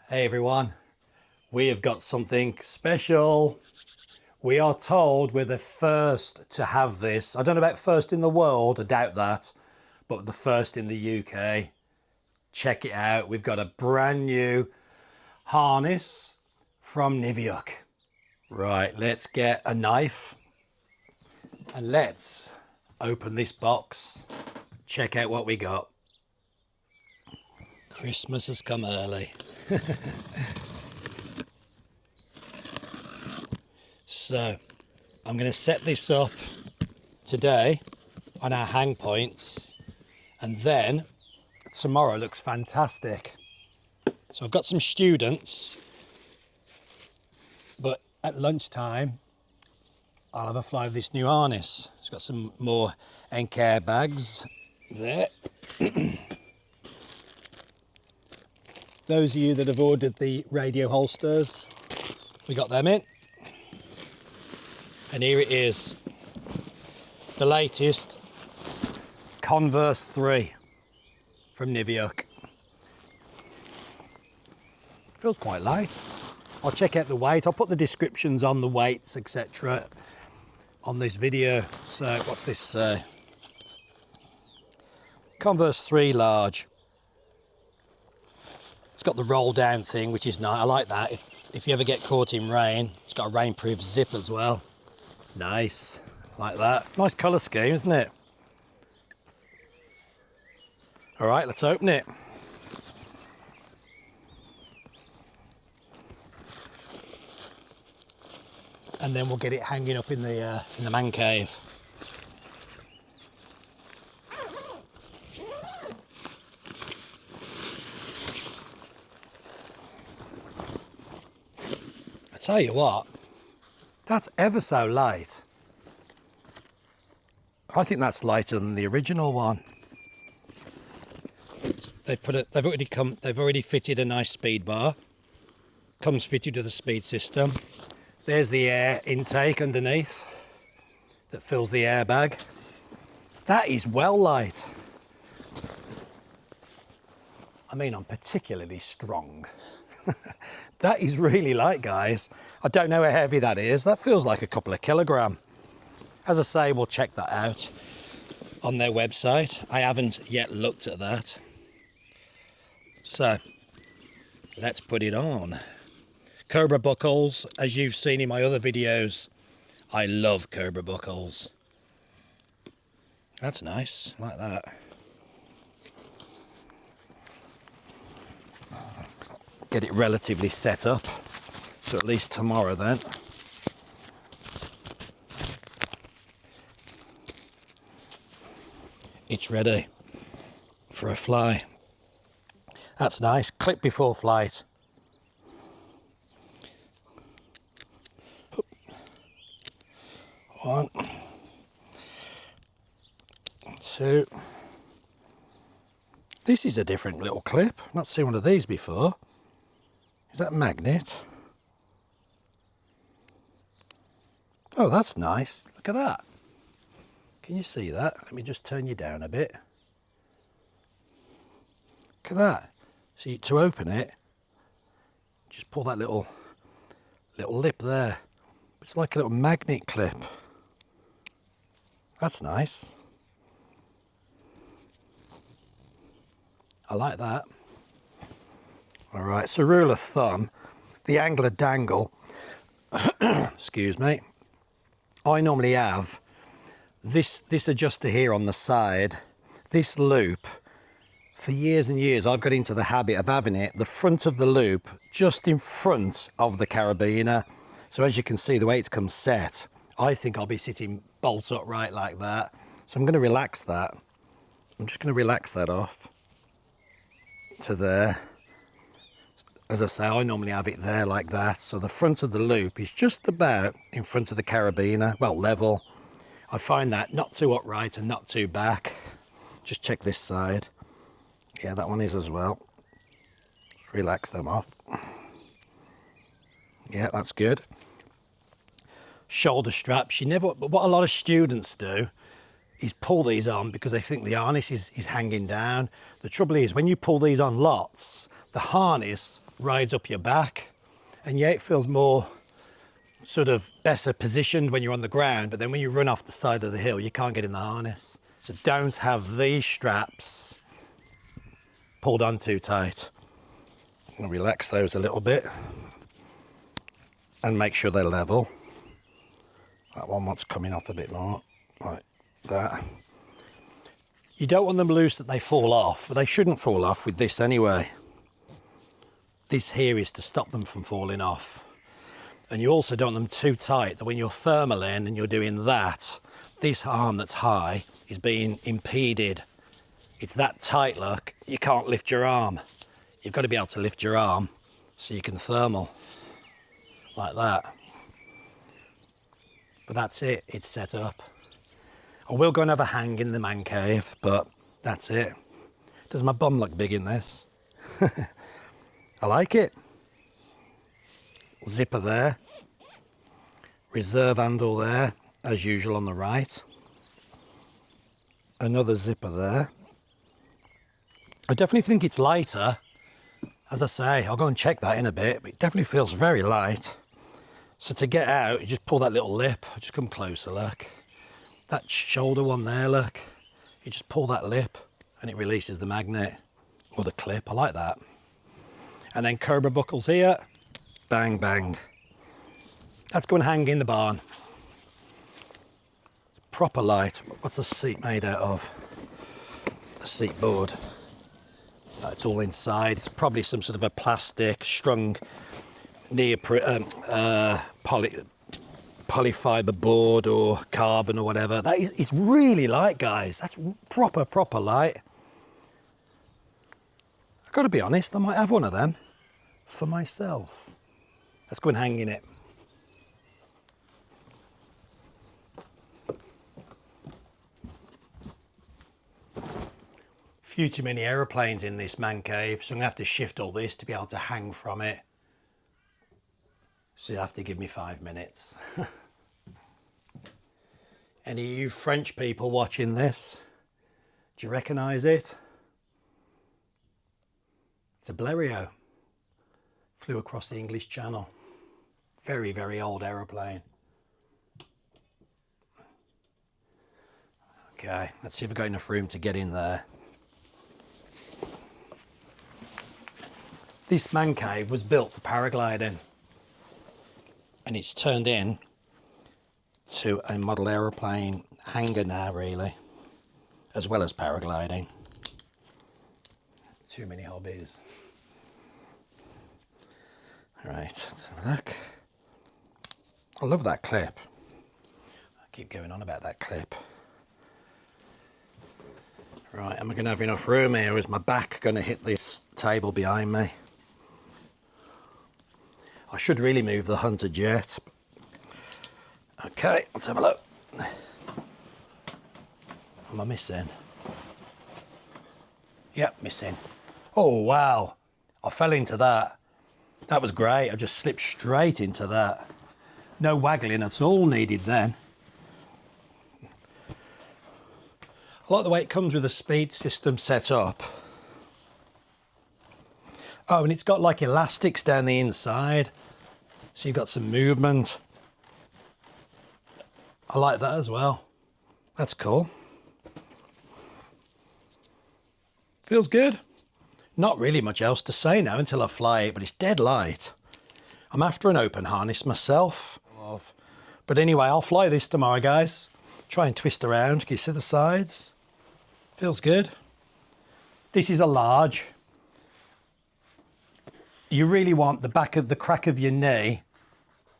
Hey everyone, we have got something special. We are told we're the first to have this. I don't know about first in the world, I doubt that, but the first in the UK. Check it out, we've got a brand new harness from Niviuk. Right, let's get a knife and let's open this box. Check out what we got. Christmas has come early. So I'm going to set this up today on our hang points, and then tomorrow looks fantastic. So I've got some students, but at lunchtime I'll have a fly with this new harness. It's got some more Encare bags there. Those of you that have ordered the radio holsters, we got them in. And here it is, the latest Konvers 3 from Niviuk. Feels quite light. I'll check out the weight. I'll put the descriptions on the weights, etc. on this video. So what's this say? Konvers 3 large. It's got the roll down thing, which is nice. I like that. If you ever get caught in rain, it's got a rainproof zip as well. Nice, like that. Nice colour scheme, isn't it? All right, let's open it. And then we'll get it hanging up in the man cave. I tell you what, that's ever so light. I think that's lighter than the original one. They've already fitted a nice speed bar. Comes fitted with a speed system. There's the air intake underneath that fills the airbag. That is well light. I mean, I'm particularly strong. That is really light, guys. I don't know how heavy that is. That feels like a couple of kilograms. As I say, we'll check that out on their website. I haven't yet looked at that. So, let's put it on. Cobra buckles, as you've seen in my other videos, I love Cobra buckles. That's nice, like that. Get it relatively set up, so at least tomorrow then. It's ready for a fly. That's nice. Clip before flight. One, two. This is a different little clip. I've not seen one of these before. Is that a magnet? Oh, that's nice. Look at that. Can you see that? Let me just turn you down a bit. Look at that. See, to open it, just pull that little lip there. It's like a little magnet clip. That's nice. I like that. All right, so rule of thumb, the angler dangle, excuse me, I normally have this adjuster here on the side, this loop. For years and years, I've got into the habit of having it, the front of the loop, just in front of the carabiner. So as you can see, the way it's come set, I think I'll be sitting bolt upright like that. So I'm going to relax that. I'm just going to relax that off to there. As I say, I normally have it there like that. So the front of the loop is just about in front of the carabiner, well, level. I find that not too upright and not too back. Just check this side. Yeah, that one is as well. Just relax them off. Yeah, that's good. Shoulder straps. But what a lot of students do is pull these on because they think the harness is hanging down. The trouble is, when you pull these on lots, the harness rides up your back. And yeah, it feels more sort of better positioned when you're on the ground, but then when you run off the side of the hill, you can't get in the harness. So don't have these straps pulled on too tight. And relax those a little bit and make sure they're level. That one wants coming off a bit more, like that. You don't want them loose that they fall off, but they shouldn't fall off with this anyway. This here is to stop them from falling off. And you also don't want them too tight that when you're thermaling and you're doing that, this arm that's high is being impeded. It's that tight, look, you can't lift your arm. You've got to be able to lift your arm so you can thermal, like that. But that's it, it's set up. I will go and have a hang in the man cave, but that's it. Does my bum look big in this? I like it. Zipper there. Reserve handle there, as usual on the right. Another zipper there. I definitely think it's lighter. As I say, I'll go and check that in a bit, but it definitely feels very light. So to get out, you just pull that little lip. Just come closer, look. That shoulder one there, look. You just pull that lip and it releases the magnet or the clip. I like that. And then cobra buckles here. Bang, bang. Let's go and hang in the barn. Proper light. What's the seat made out of? The seat board. It's all inside. It's probably some sort of a plastic strung polyfiber board or carbon or whatever. It's really light, guys. That's proper light. I've got to be honest, I might have one of them for myself. Let's go and hang in it. Few too many aeroplanes in this man cave, so I'm going to have to shift all this to be able to hang from it. So you'll have to give me 5 minutes. Any of you French people watching this, do you recognise it? It's a Blériot. Flew across the English Channel. Very, very old aeroplane. Okay, let's see if we've got enough room to get in there. This man cave was built for paragliding, and it's turned in to a model aeroplane hangar now, really, as well as paragliding. Too many hobbies. All right, let's have a look. I love that clip. I keep going on about that clip. Right, am I going to have enough room here, or is my back going to hit this table behind me? I should really move the Hunter jet. Okay, let's have a look. Am I missing? Yep, missing. Oh, wow. I fell into that. That was great. I just slipped straight into that. No waggling at all needed then. I like the way it comes with a speed system set up. Oh, and it's got like elastics down the inside. So you've got some movement. I like that as well. That's cool. Feels good. Not really much else to say now until I fly it, but it's dead light. I'm after an open harness myself. But anyway, I'll fly this tomorrow, guys. Try and twist around. Can you see the sides? Feels good. This is a large. You really want the back of the crack of your knee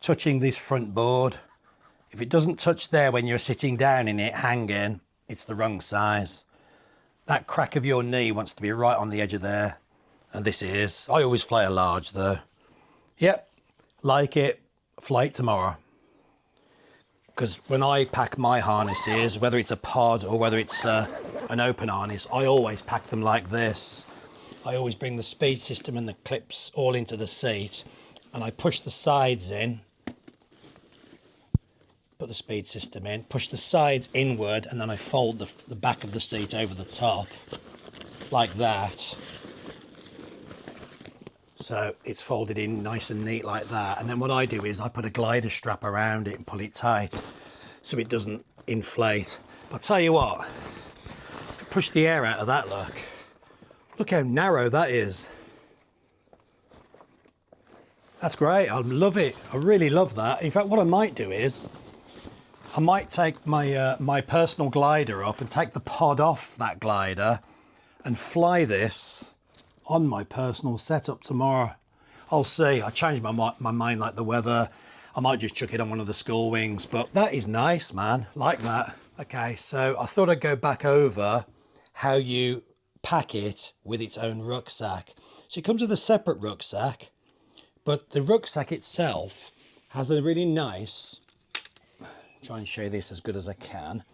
touching this front board. If it doesn't touch there when you're sitting down in it, hanging, it's the wrong size. That crack of your knee wants to be right on the edge of there. And this is. I always fly a large though. Yep, like it, fly it tomorrow. Because when I pack my harnesses, whether it's a pod or whether it's an open harness, I always pack them like this. I always bring the speed system and the clips all into the seat, and I push the sides in, put the speed system in, push the sides inward, and then I fold the back of the seat over the top, like that. So it's folded in nice and neat like that. And then what I do is I put a glider strap around it and pull it tight so it doesn't inflate. But I'll tell you what, if you push the air out of that, look how narrow that is. That's great, I love it. I really love that. In fact, what I might do is, I might take my, my personal glider up and take the pod off that glider and fly this on my personal setup tomorrow. I'll see. I changed my mind like the weather. I might just chuck it on one of the school wings, but that is nice, man. Like that. Okay, so I thought I'd go back over how you pack it with its own rucksack. So it comes with a separate rucksack, but the rucksack itself has a really nice, try and show you this as good as I can.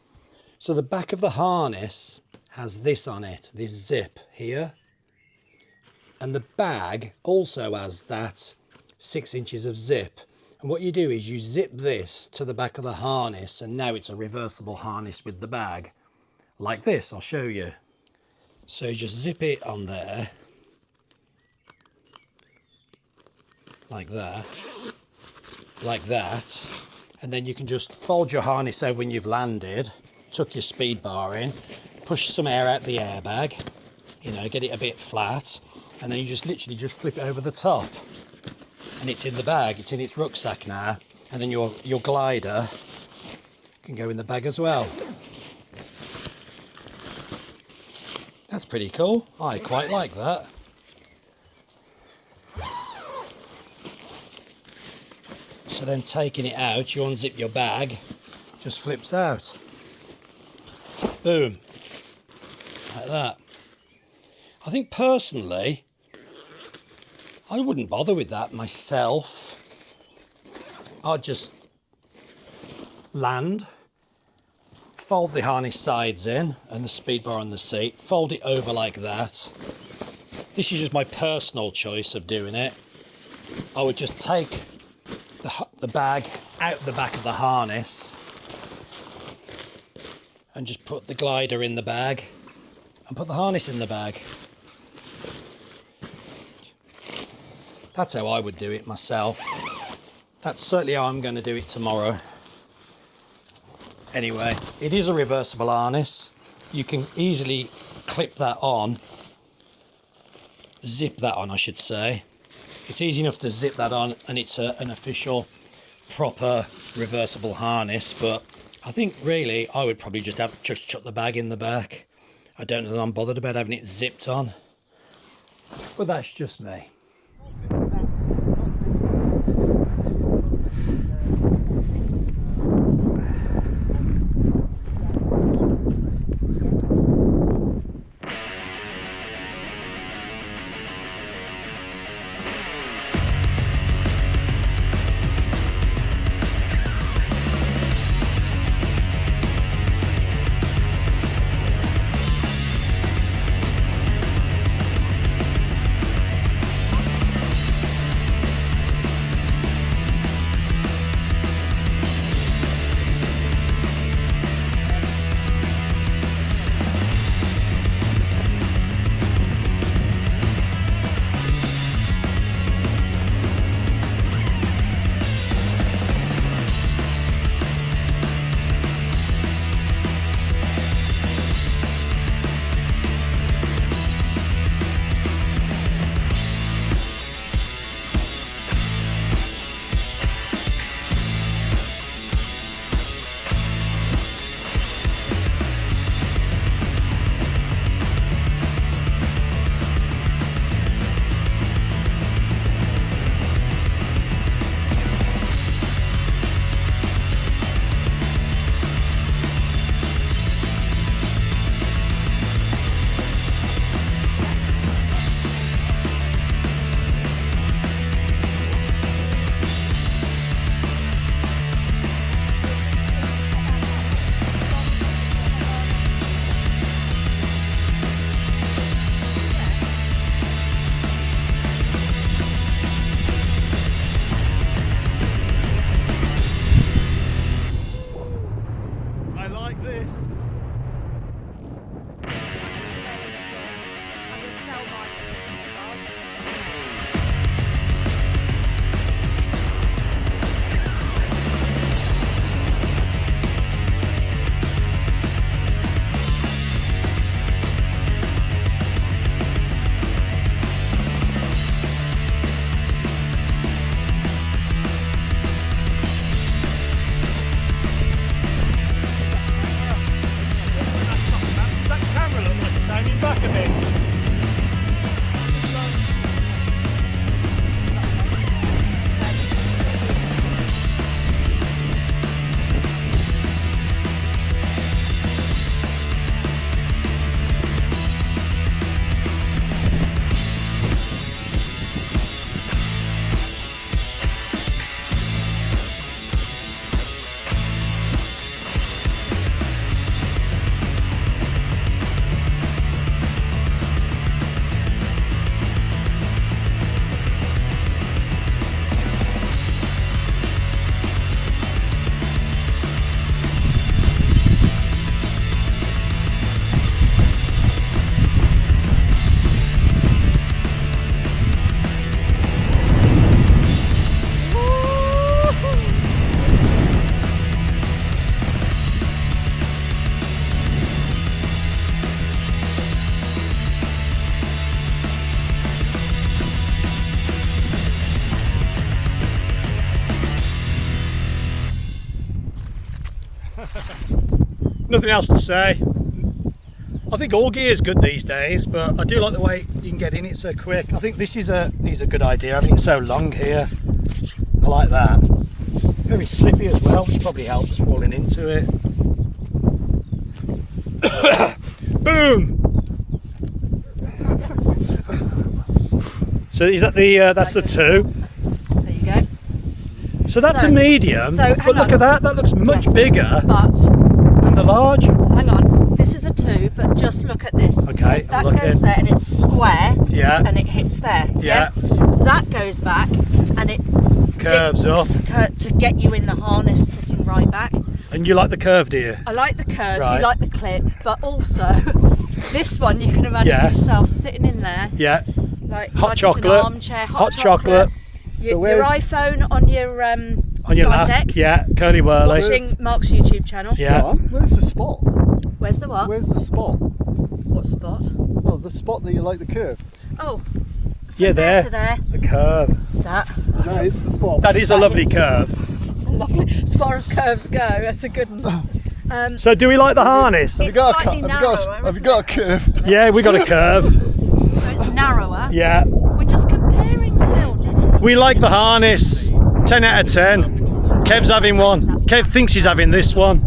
So the back of the harness has this on it, this zip here. And the bag also has that 6 inches of zip. And what you do is you zip this to the back of the harness, and now it's a reversible harness with the bag. Like this, I'll show you. So you just zip it on there. Like that. Like that. And then you can just fold your harness over when you've landed, tuck your speed bar in, push some air out the airbag, you know, get it a bit flat. And then you just literally just flip it over the top and it's in the bag, it's in its rucksack now. And then your glider can go in the bag as well. That's pretty cool. I quite like that. So then taking it out, you unzip your bag, just flips out. Boom. Like that. I think personally, I wouldn't bother with that myself. I'd just land, fold the harness sides in and the speed bar on the seat, fold it over like that. This is just my personal choice of doing it. I would just take the bag out the back of the harness and just put the glider in the bag and put the harness in the bag. That's how I would do it myself. That's certainly how I'm going to do it tomorrow. Anyway, it is a reversible harness. You can easily clip that on, zip that on I should say. It's easy enough to zip that on and it's an official proper reversible harness, but I think really I would probably just chuck the bag in the back. I don't know that I'm bothered about having it zipped on, but that's just me. Nothing else to say. I think all gear is good these days, but I do like the way you can get in it so quick. I think this is a good idea, having it so long here. I like that. Very slippy as well, which probably helps falling into it. Boom! So is that that's the 2? There you go. So that's a medium, but look at that, that looks much bigger than the large. Hang on, this is a 2, but just look at this. Okay, so that goes there and it's square, and it hits there. Yeah. That goes back and it curves up to get you in the harness sitting right back. And you like the curve, do you? I like the curve, right. You like the clip, but also this one you can imagine yourself sitting in there. Yeah. Like hot chocolate. An armchair, hot chocolate. Your iPhone on your lap deck. Yeah, curly whirly. Watching Marc's YouTube channel. Yeah. Where's the spot? Where's the what? Where's the spot? What spot? Well, the spot that you like the curve. Oh. Yeah, there. To there. The curve. That. No, it's the spot. That is a lovely curve. It's a lovely. As far as curves go, that's a good one. So, do we like the harness? Have you got a curve? Yeah, we got a curve. So it's narrower. Yeah. We're just comparing still. We like the harness. 10 out of 10. Kev's having one. Kev thinks he's having this one.